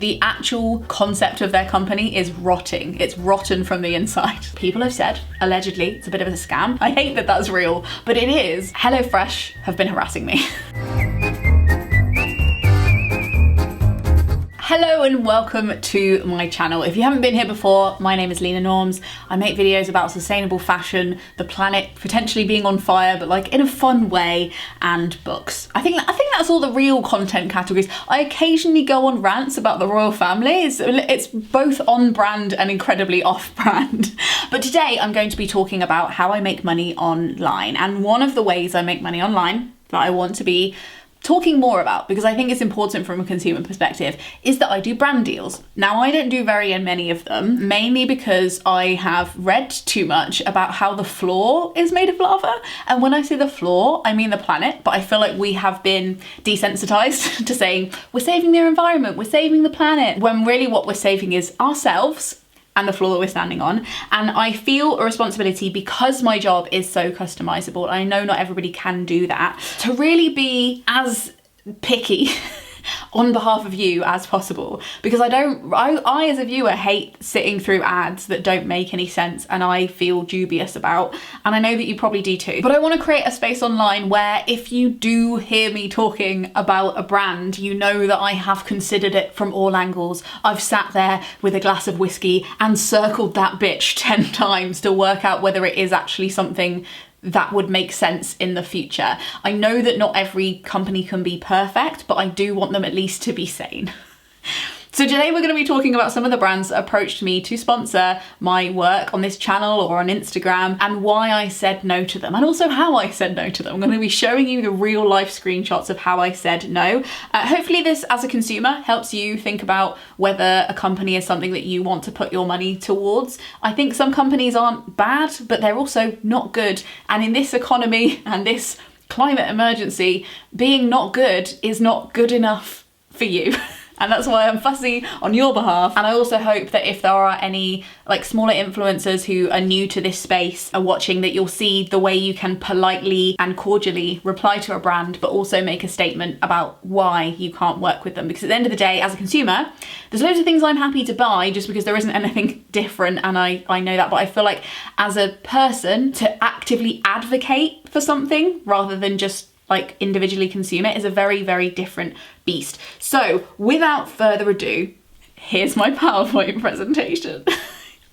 The actual concept of their company is rotting. It's rotten from the inside. People have said, allegedly, it's a bit of a scam. I hate that that's real, but it is. HelloFresh have been harassing me. Hello and welcome to my channel. If you haven't been here before, my name is Lena Norms. I make videos about sustainable fashion, the planet potentially being on fire, but like in a fun way, and books. I think that's all the real content categories. I occasionally go on rants about the royal family. It's both on brand and incredibly off brand. But today I'm going to be talking about how I make money online. And one of the ways I make money online that I want to be talking more about, because I think it's important from a consumer perspective, is that I do brand deals. Now, I don't do very many of them, mainly because I have read too much about how the floor is made of lava. And when I say the floor, I mean the planet, but I feel like we have been desensitized to saying, we're saving the environment, we're saving the planet, when really what we're saving is ourselves and the floor that we're standing on. And I feel a responsibility, because my job is so customizable, I know not everybody can do that, to really be as picky on behalf of you as possible, because I as a viewer hate sitting through ads that don't make any sense and I feel dubious about, and I know that you probably do too. But I want to create a space online where if you do hear me talking about a brand, you know that I have considered it from all angles. I've sat there with a glass of whiskey and circled that bitch 10 times to work out whether it is actually something that would make sense in the future. I know that not every company can be perfect, but I do want them at least to be sane. So today we're going to be talking about some of the brands that approached me to sponsor my work on this channel or on Instagram, and why I said no to them, and also how I said no to them. I'm going to be showing you the real life screenshots of how I said no. Hopefully this, as a consumer, helps you think about whether a company is something that you want to put your money towards. I think some companies aren't bad, but they're also not good. And in this economy and this climate emergency, being not good is not good enough for you. And that's why I'm fussy on your behalf. And I also hope that if there are any like smaller influencers who are new to this space are watching, that you'll see the way you can politely and cordially reply to a brand, but also make a statement about why you can't work with them. Because at the end of the day, as a consumer, there's loads of things I'm happy to buy just because there isn't anything different, and I know that. But I feel like as a person, to actively advocate for something rather than just like individually consume it is a very, very different beast. So without further ado, here's my PowerPoint presentation.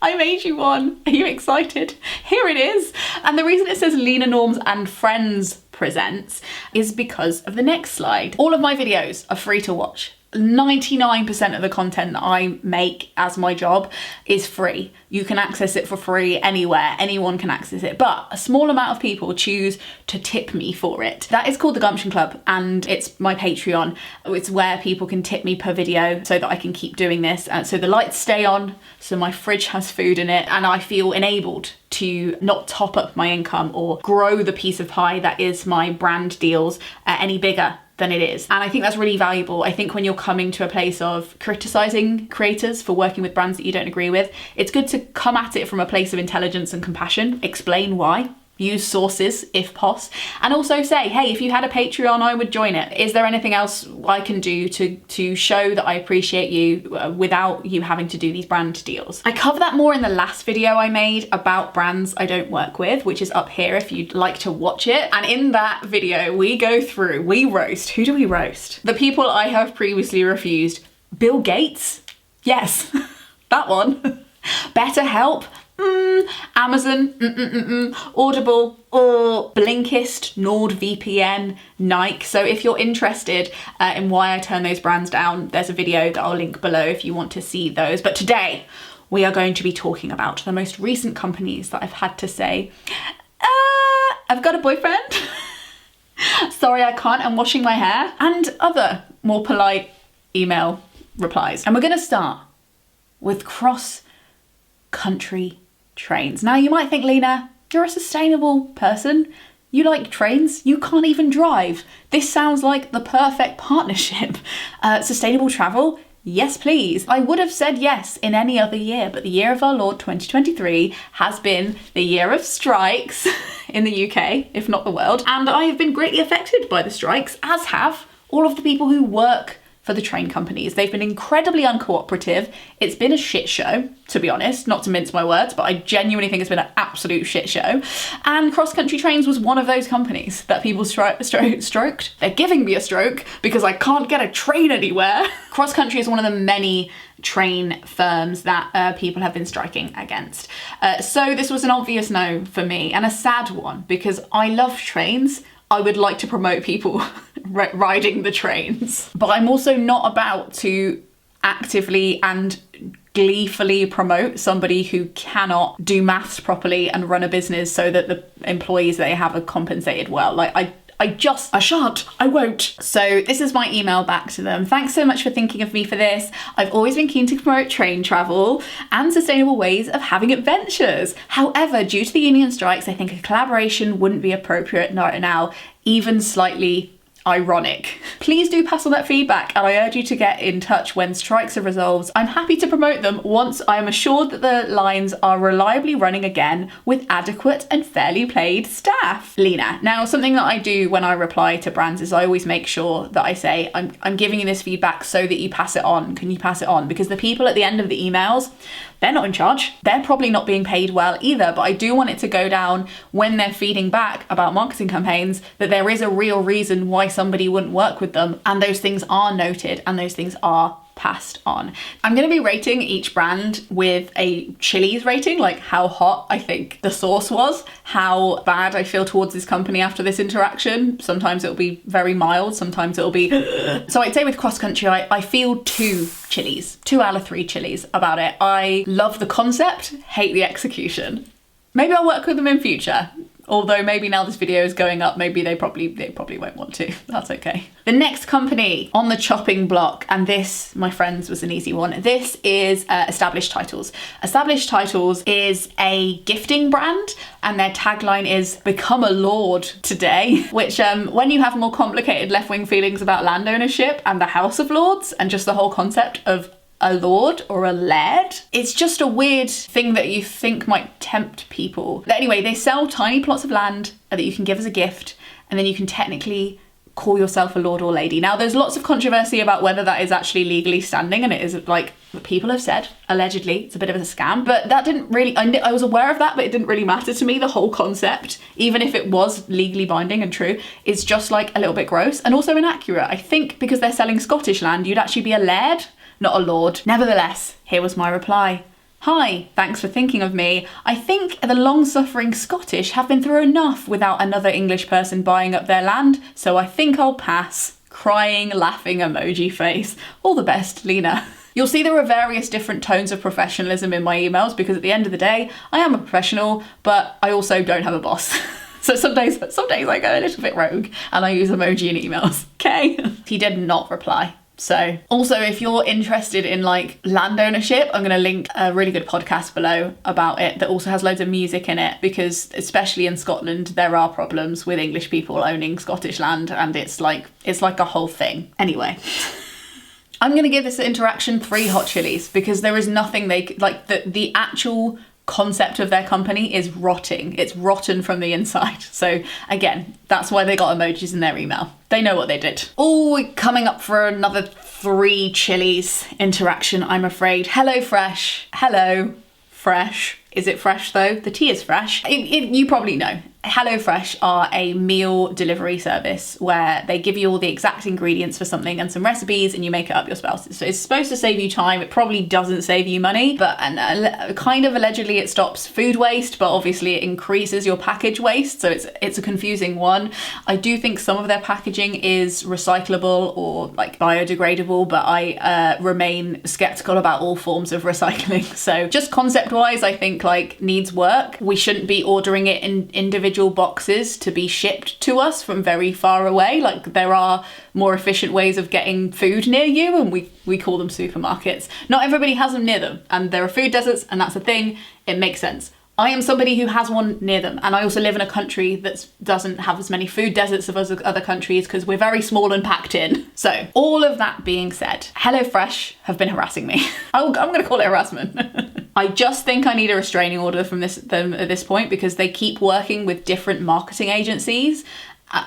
I made you one. Are you excited? Here it is. And the reason it says Lena Norms and Friends Presents is because of the next slide. All of my videos are free to watch. 99% of the content that I make as my job is free. You can access it for free anywhere. Anyone can access it, but a small amount of people choose to tip me for it. That is called the Gumption Club, and it's my Patreon. It's where people can tip me per video so that I can keep doing this. So the lights stay on, so my fridge has food in it, and I feel enabled to not top up my income or grow the piece of pie that is my brand deals any bigger than it is. And I think that's really valuable. I think when you're coming to a place of criticizing creators for working with brands that you don't agree with, it's good to come at it from a place of intelligence and compassion, explain why, use sources if pos, and also say, hey, if you had a Patreon, I would join it. Is there anything else I can do to show that I appreciate you without you having to do these brand deals? I cover that more in the last video I made about brands I don't work with, which is up here if you'd like to watch it. And in that video, we roast. Who do we roast? The people I have previously refused. Bill Gates? Yes, that one. BetterHelp? Amazon, Audible, or Blinkist, NordVPN, Nike. So if you're interested in why I turn those brands down, there's a video that I'll link below if you want to see those. But today we are going to be talking about the most recent companies that I've had to say, I've got a boyfriend. Sorry, I can't, I'm washing my hair, and other more polite email replies. And we're going to start with CrossCountry Trains. Now you might think, Lena, you're a sustainable person. You like trains, you can't even drive. This sounds like the perfect partnership. Sustainable travel? Yes, please. I would have said yes in any other year, but the year of our Lord 2023 has been the year of strikes in the UK, if not the world. And I have been greatly affected by the strikes, as have all of the people who work for the train companies. They've been incredibly uncooperative. It's been a shit show, to be honest, not to mince my words, but I genuinely think it's been an absolute shit show. And CrossCountry Trains was one of those companies that people stroked. They're giving me a stroke because I can't get a train anywhere. CrossCountry is one of the many train firms that people have been striking against. So this was an obvious no for me, and a sad one, because I love trains. I would like to promote people riding the trains, but I'm also not about to actively and gleefully promote somebody who cannot do maths properly and run a business so that the employees they have are compensated well. Like, I shan't, I won't. So this is my email back to them. Thanks so much for thinking of me for this. I've always been keen to promote train travel and sustainable ways of having adventures. However, due to the union strikes, I think a collaboration wouldn't be appropriate right now, even slightly ironic. Please do pass on that feedback, and I urge you to get in touch when strikes are resolved. I'm happy to promote them once I am assured that the lines are reliably running again with adequate and fairly paid staff. Lena. Now, something that I do when I reply to brands is I always make sure that I say, I'm giving you this feedback so that you pass it on. Can you pass it on? Because the people at the end of the emails, they're not in charge. They're probably not being paid well either, but I do want it to go down when they're feeding back about marketing campaigns that there is a real reason why somebody wouldn't work with them, and those things are noted and those things are passed on. I'm going to be rating each brand with a Chili's rating, like how hot I think the sauce was, how bad I feel towards this company after this interaction. Sometimes it'll be very mild, sometimes it'll be so I'd say with CrossCountry I feel 2 Chili's, 2 out of 3 Chili's about it. I love the concept, hate the execution. Maybe I'll work with them in future. Although maybe now this video is going up, maybe they probably won't want to. That's okay. The next company on the chopping block, and this, my friends, was an easy one. This is Established Titles. Established Titles is a gifting brand, and their tagline is "Become a Lord today," which when you have more complicated left-wing feelings about land ownership and the House of Lords and just the whole concept of a lord or a laird, it's just a weird thing that you think might tempt people. But anyway, they sell tiny plots of land that you can give as a gift, and then you can technically call yourself a lord or lady. Now, there's lots of controversy about whether that is actually legally standing, and it is, like people have said, allegedly, it's a bit of a scam. But that didn't really, I was aware of that, but it didn't really matter to me. The whole concept, even if it was legally binding and true, is just like a little bit gross and also inaccurate. I think because they're selling Scottish land, you'd actually be a laird, not a lord. Nevertheless, here was my reply. Hi, thanks for thinking of me. I think the long-suffering Scottish have been through enough without another English person buying up their land, so I think I'll pass. Crying, laughing emoji face. All the best, Lena. You'll see there are various different tones of professionalism in my emails because at the end of the day, I am a professional, but I also don't have a boss. So some days I go a little bit rogue and I use emoji in emails, okay? He did not reply. So also, if you're interested in like land ownership, I'm going to link a really good podcast below about it that also has loads of music in it, because especially in Scotland, there are problems with English people owning Scottish land, and it's like a whole thing. Anyway, I'm going to give this interaction 3 hot chilies because there is nothing they like. The actual concept of their company is rotting. It's rotten from the inside. So again, that's why they got emojis in their email. They know what they did. Oh, we're coming up for another 3 chilies interaction, I'm afraid. HelloFresh. Hello, fresh. Is it fresh though? The tea is fresh. You probably know. HelloFresh are a meal delivery service where they give you all the exact ingredients for something and some recipes and you make it up yourself. So it's supposed to save you time. It probably doesn't save you money, but kind of allegedly it stops food waste, but obviously it increases your package waste. So it's a confusing one. I do think some of their packaging is recyclable or like biodegradable, but I remain skeptical about all forms of recycling. So just concept wise, I think like needs work. We shouldn't be ordering it in individual boxes to be shipped to us from very far away. Like there are more efficient ways of getting food near you, and we call them supermarkets. Not everybody has them near them, and there are food deserts, and that's a thing. It makes sense. I am somebody who has one near them, and I also live in a country that doesn't have as many food deserts as other countries because we're very small and packed in. So all of that being said, HelloFresh have been harassing me. I'm going to call it harassment. I just think I need a restraining order from them at this point because they keep working with different marketing agencies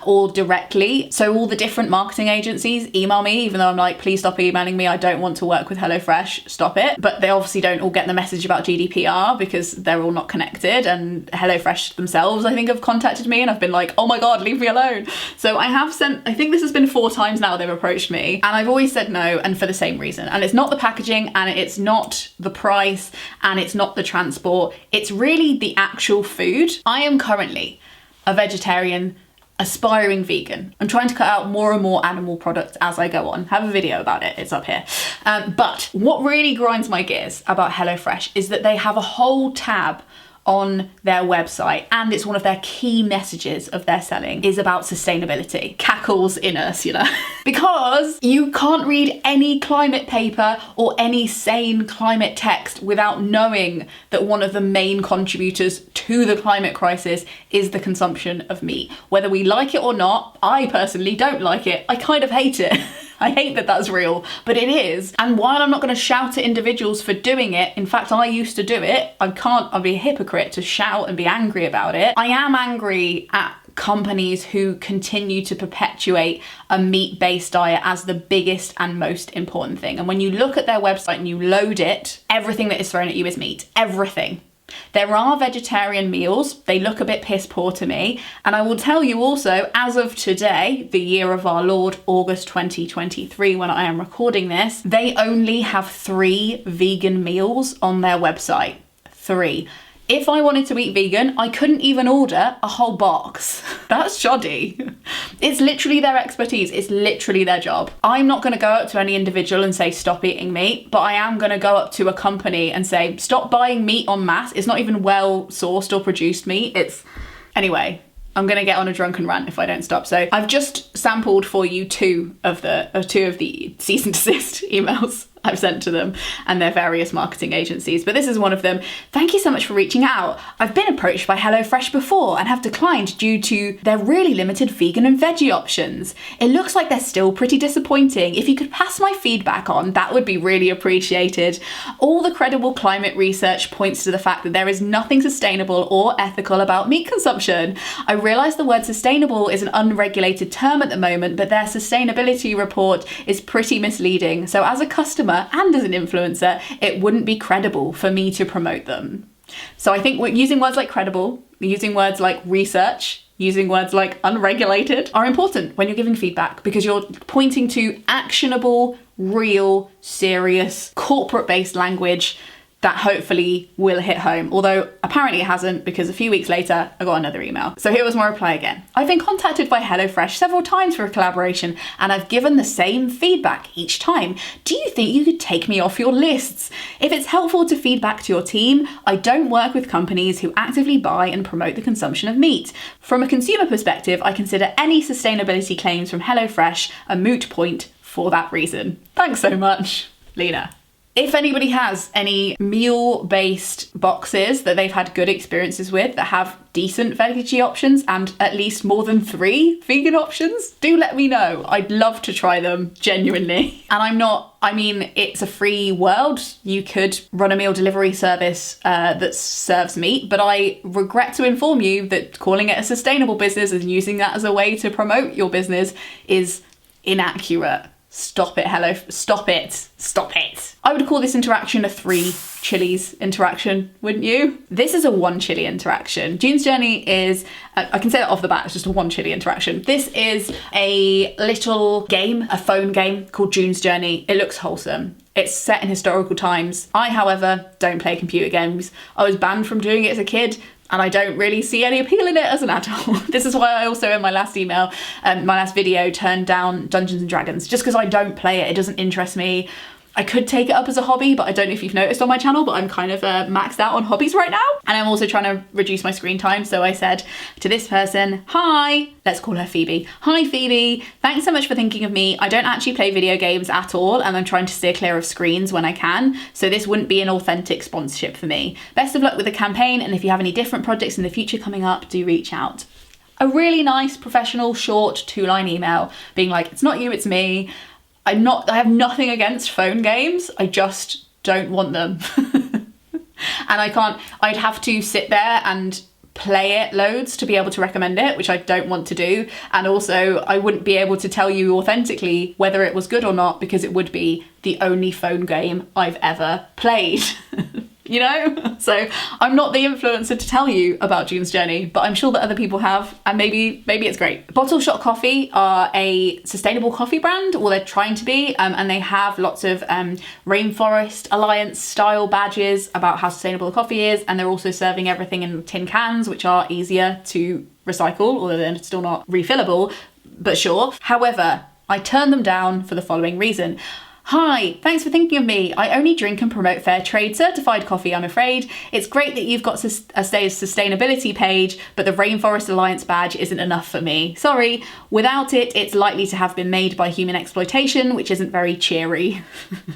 or directly. So all the different marketing agencies email me, even though I'm like, please stop emailing me. I don't want to work with HelloFresh. Stop it. But they obviously don't all get the message about GDPR because they're all not connected. And HelloFresh themselves, I think, have contacted me and I've been like, oh my God, leave me alone. So I have sent, I think this has been 4 times now they've approached me and I've always said no, and for the same reason. And it's not the packaging and it's not the price and it's not the transport. It's really the actual food. I am currently a vegetarian, aspiring vegan. I'm trying to cut out more and more animal products as I go on. Have a video about it, it's up here. But what really grinds my gears about HelloFresh is that they have a whole tab on their website, and it's one of their key messages of their selling is about sustainability. Cackles in Ursula. Because you can't read any climate paper or any sane climate text without knowing that one of the main contributors to the climate crisis is the consumption of meat. Whether we like it or not, I personally don't like it. I kind of hate it. I hate that that's real, but it is. And while I'm not going to shout at individuals for doing it, in fact, I used to do it, I'd be a hypocrite to shout and be angry about it. I am angry at companies who continue to perpetuate a meat-based diet as the biggest and most important thing. And when you look at their website and you load it, everything that is thrown at you is meat. Everything. There are vegetarian meals. They look a bit piss poor to me. And I will tell you also, as of today, the year of our Lord, August 2023, when I am recording this, they only have 3 vegan meals on their website. 3. If I wanted to eat vegan, I couldn't even order a whole box. That's shoddy. It's literally their expertise. It's literally their job. I'm not going to go up to any individual and say, stop eating meat, but I am going to go up to a company and say, stop buying meat en masse. It's not even well sourced or produced meat. Anyway, I'm going to get on a drunken rant if I don't stop. So I've just sampled for you 2 of the cease and desist emails I've sent to them and their various marketing agencies, but this is one of them. Thank you so much for reaching out. I've been approached by HelloFresh before and have declined due to their really limited vegan and veggie options. It looks like they're still pretty disappointing. If you could pass my feedback on, that would be really appreciated. All the credible climate research points to the fact that there is nothing sustainable or ethical about meat consumption. I realise the word sustainable is an unregulated term at the moment, but their sustainability report is pretty misleading. So as a customer and as an influencer, it wouldn't be credible for me to promote them. So I think we're using words like credible, using words like research, using words like unregulated are important when you're giving feedback because you're pointing to actionable, real, serious, corporate-based language that hopefully will hit home. Although apparently it hasn't, because a few weeks later, I got another email. So here was my reply again. I've been contacted by HelloFresh several times for a collaboration and I've given the same feedback each time. Do you think you could take me off your lists? If it's helpful to feedback to your team, I don't work with companies who actively buy and promote the consumption of meat. From a consumer perspective, I consider any sustainability claims from HelloFresh a moot point for that reason. Thanks so much, Lena. If anybody has any meal-based boxes that they've had good experiences with that have decent veggie options and at least more than 3 vegan options, do let me know. I'd love to try them, genuinely. And it's a free world. You could run a meal delivery service that serves meat, but I regret to inform you that calling it a sustainable business and using that as a way to promote your business is inaccurate. Stop it, stop it. I would call this interaction a 3 chilies interaction, wouldn't you? This is a 1 chili interaction. June's Journey is, I can say that off the bat, it's just a 1 chili interaction. This is a little game, a phone game called June's Journey. It looks wholesome. It's set in historical times. I, however, don't play computer games. I was banned from doing it as a kid, and I don't really see any appeal in it as an adult. This is why I also, in my last email, my last video, turned down Dungeons & Dragons, just because I don't play it. It doesn't interest me. I could take it up as a hobby, but I don't know if you've noticed on my channel, but I'm kind of maxed out on hobbies right now. And I'm also trying to reduce my screen time. So I said to this person, hi, let's call her Phoebe. Hi, Phoebe. Thanks so much for thinking of me. I don't actually play video games at all, and I'm trying to steer clear of screens when I can. So this wouldn't be an authentic sponsorship for me. Best of luck with the campaign. And if you have any different projects in the future coming up, do reach out. A really nice, professional, short 2-line email being like, it's not you, it's me. I have nothing against phone games. I just don't want them. And I'd have to sit there and play it loads to be able to recommend it, which I don't want to do. And also I wouldn't be able to tell you authentically whether it was good or not, because it would be the only phone game I've ever played. You know? So I'm not the influencer to tell you about June's journey, but I'm sure that other people have, and maybe it's great. Bottleshot Coffee are a sustainable coffee brand, or they're trying to be, and they have lots of Rainforest Alliance style badges about how sustainable the coffee is, and they're also serving everything in tin cans, which are easier to recycle, although they're still not refillable, but sure. However, I turned them down for the following reason. Hi, thanks for thinking of me. I only drink and promote fair trade certified coffee, I'm afraid. It's great that you've got a sustainability page, but the Rainforest Alliance badge isn't enough for me. Sorry. Without it, it's likely to have been made by human exploitation, which isn't very cheery.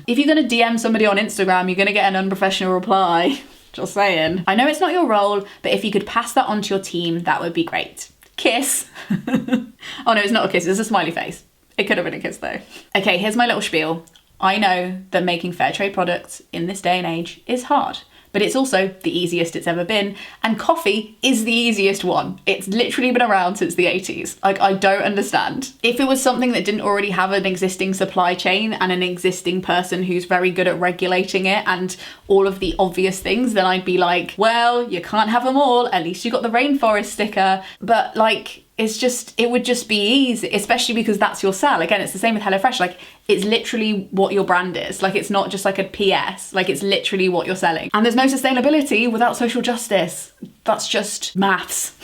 If you're going to DM somebody on Instagram, you're going to get an unprofessional reply. Just saying. I know it's not your role, but if you could pass that on to your team, that would be great. Kiss. Oh no, it's not a kiss, it's a smiley face. It could have been a kiss though. Okay, here's my little spiel. I know that making fair trade products in this day and age is hard, but it's also the easiest it's ever been, and coffee is the easiest one. It's literally been around since the 80s. Like, I don't understand. If it was something that didn't already have an existing supply chain and an existing person who's very good at regulating it and all of the obvious things, then I'd be like, well, you can't have them all. At least you got the rainforest sticker. But like, it would just be easy, especially because that's your sell. Again, it's the same with HelloFresh. Like, it's literally what your brand is. Like, it's not just like a PS, like it's literally what you're selling. And there's no sustainability without social justice. That's just maths.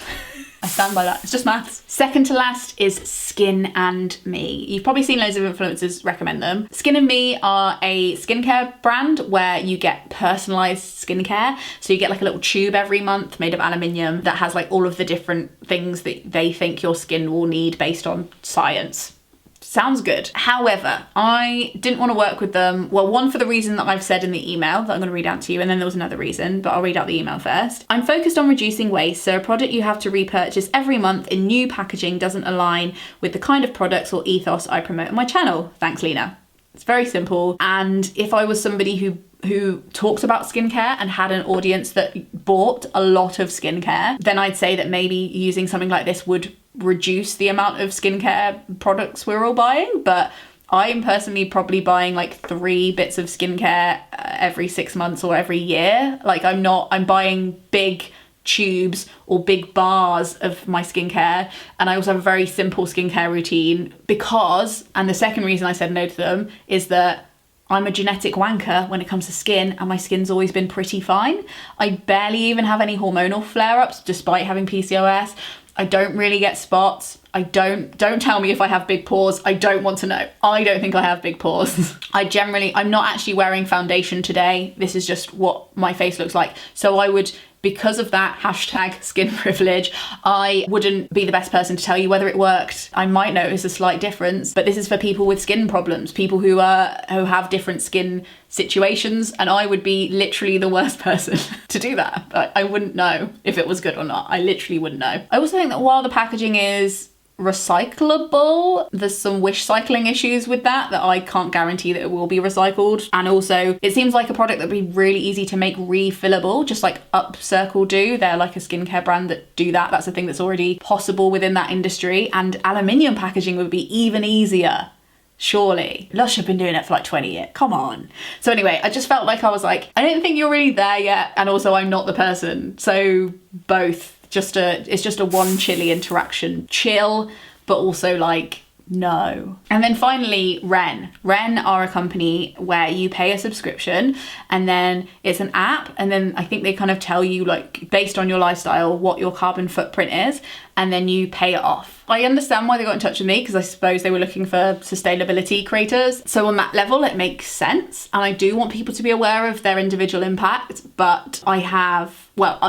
I stand by that. It's just maths. Second to last is Skin and Me. You've probably seen loads of influencers recommend them. Skin and Me are a skincare brand where you get personalized skincare. So you get like a little tube every month made of aluminium that has like all of the different things that they think your skin will need based on science. Sounds good. However, I didn't want to work with them. Well, one, for the reason that I've said in the email that I'm going to read out to you, and then there was another reason, but I'll read out the email first. I'm focused on reducing waste, so a product you have to repurchase every month in new packaging doesn't align with the kind of products or ethos I promote on my channel. Thanks, Lena. It's very simple. And if I was somebody who talked about skincare and had an audience that bought a lot of skincare, then I'd say that maybe using something like this would reduce the amount of skincare products we're all buying. But I'm personally probably buying like 3 bits of skincare every 6 months or every year. Like, I'm buying big tubes or big bars of my skincare, and I also have a very simple skincare routine because, and the second reason I said no to them is that I'm a genetic wanker when it comes to skin, and my skin's always been pretty fine. I barely even have any hormonal flare-ups despite having PCOS. I don't really get spots. Don't tell me if I have big pores. I don't want to know. I don't think I have big pores. I'm not actually wearing foundation today. This is just what my face looks like. So I would, because of that hashtag skin privilege, I wouldn't be the best person to tell you whether it worked. I might notice a slight difference, but this is for people with skin problems, people who have different skin situations, and I would be literally the worst person to do that. I wouldn't know if it was good or not. I literally wouldn't know. I also think that while the packaging is recyclable, there's some wish cycling issues with that I can't guarantee that it will be recycled. And also, it seems like a product that would be really easy to make refillable, just like Upcircle do. They're like a skincare brand that do that. That's a thing that's already possible within that industry. And aluminium packaging would be even easier. Surely. Lush have been doing it for like 20 years. Come on. So anyway, I just felt like I was like, I don't think you're really there yet. And also, I'm not the person. So both. It's just a one chilly interaction. Chill, but also like, no. And then finally, Wren. Wren are a company where you pay a subscription, and then it's an app, and then I think they kind of tell you, like, based on your lifestyle, what your carbon footprint is, and then you pay it off. I understand why they got in touch with me, because I suppose they were looking for sustainability creators. So on that level, it makes sense. And I do want people to be aware of their individual impact, but I'll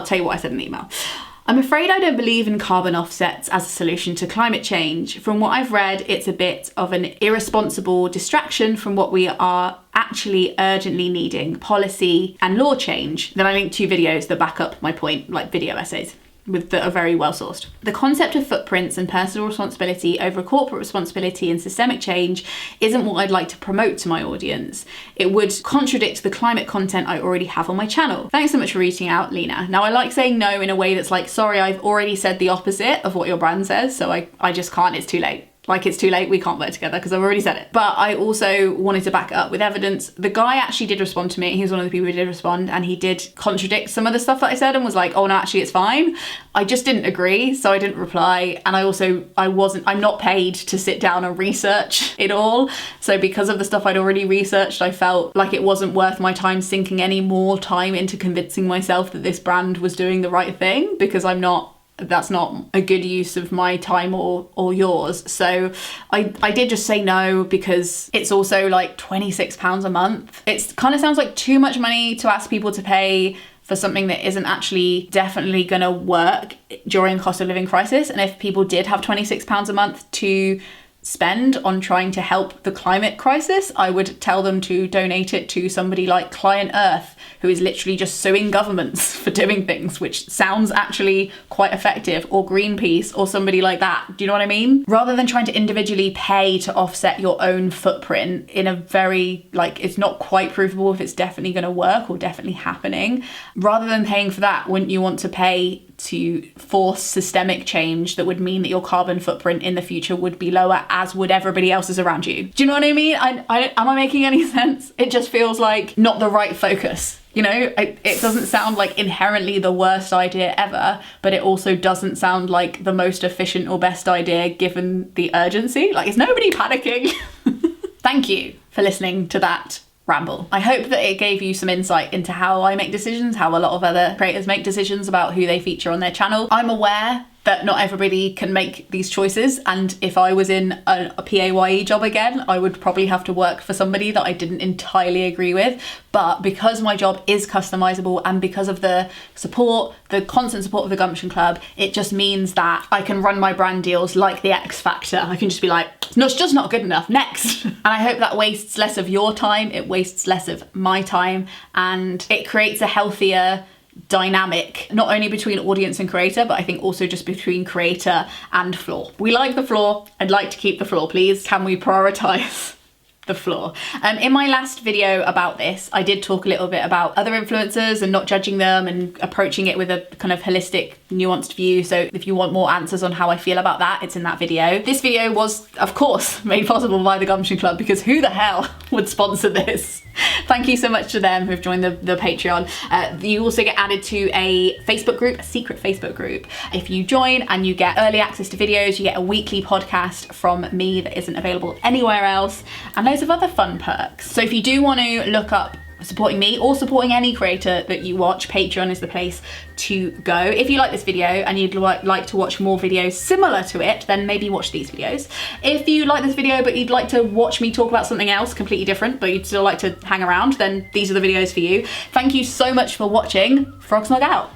tell you what I said in the email. I'm afraid I don't believe in carbon offsets as a solution to climate change. From what I've read, it's a bit of an irresponsible distraction from what we are actually urgently needing, policy and law change. Then I linked 2 videos that back up my point, like video essays. that are very well sourced. The concept of footprints and personal responsibility over corporate responsibility and systemic change isn't what I'd like to promote to my audience. It would contradict the climate content I already have on my channel. Thanks so much for reaching out, Lena. Now, I like saying no in a way that's like, sorry, I've already said the opposite of what your brand says, so I just can't, it's too late. Like, it's too late, we can't work together because I've already said it. But I also wanted to back it up with evidence. The guy actually did respond to me. He was one of the people who did respond, and he did contradict some of the stuff that I said and was like, oh no, actually it's fine. I just didn't agree, so I didn't reply. And I'm not paid to sit down and research it all. So because of the stuff I'd already researched, I felt like it wasn't worth my time sinking any more time into convincing myself that this brand was doing the right thing, because that's not a good use of my time or yours. So I did just say no, because it's also like £26 a month. It kind of sounds like too much money to ask people to pay for something that isn't actually definitely going to work during a cost of living crisis. And if people did have £26 a month to spend on trying to help the climate crisis, I would tell them to donate it to somebody like Client Earth, who is literally just suing governments for doing things, which sounds actually quite effective, or Greenpeace, or somebody like that. Do you know what I mean? Rather than trying to individually pay to offset your own footprint in a very, like, it's not quite provable if it's definitely going to work or definitely happening. Rather than paying for that, wouldn't you want to pay to force systemic change that would mean that your carbon footprint in the future would be lower, as would everybody else's around you? Do you know what I mean? Am I making any sense? It just feels like not the right focus. You know, it doesn't sound like inherently the worst idea ever, but it also doesn't sound like the most efficient or best idea given the urgency. Like, is nobody panicking? Thank you for listening to that ramble. I hope that it gave you some insight into how I make decisions, how a lot of other creators make decisions about who they feature on their channel. I'm aware that not everybody can make these choices, and if I was in a PAYE job again, I would probably have to work for somebody that I didn't entirely agree with. But because my job is customizable, and because of the support, the constant support of the Gumption Club, it just means that I can run my brand deals like the X Factor. I can just be like, no, it's just not good enough, next. And I hope that wastes less of your time, it wastes less of my time, and it creates a healthier dynamic, not only between audience and creator, but I think also just between creator and floor. We like the floor. I'd like to keep the floor, please. Can we prioritize the floor? In my last video about this, I did talk a little bit about other influencers and not judging them and approaching it with a kind of holistic, nuanced view. So if you want more answers on how I feel about that, it's in that video. This video was, of course, made possible by the Gumption Club, because who the hell would sponsor this? Thank you so much to them who've joined the Patreon. You also get added to a Facebook group, a secret Facebook group. If you join, and you get early access to videos, you get a weekly podcast from me that isn't available anywhere else, and loads of other fun perks. So if you do want to look up supporting me or supporting any creator that you watch, Patreon is the place to go. If you like this video and you'd like to watch more videos similar to it, then maybe watch these videos. If you like this video but you'd like to watch me talk about something else completely different, but you'd still like to hang around, then these are the videos for you. Thank you so much for watching. Frog Snug out.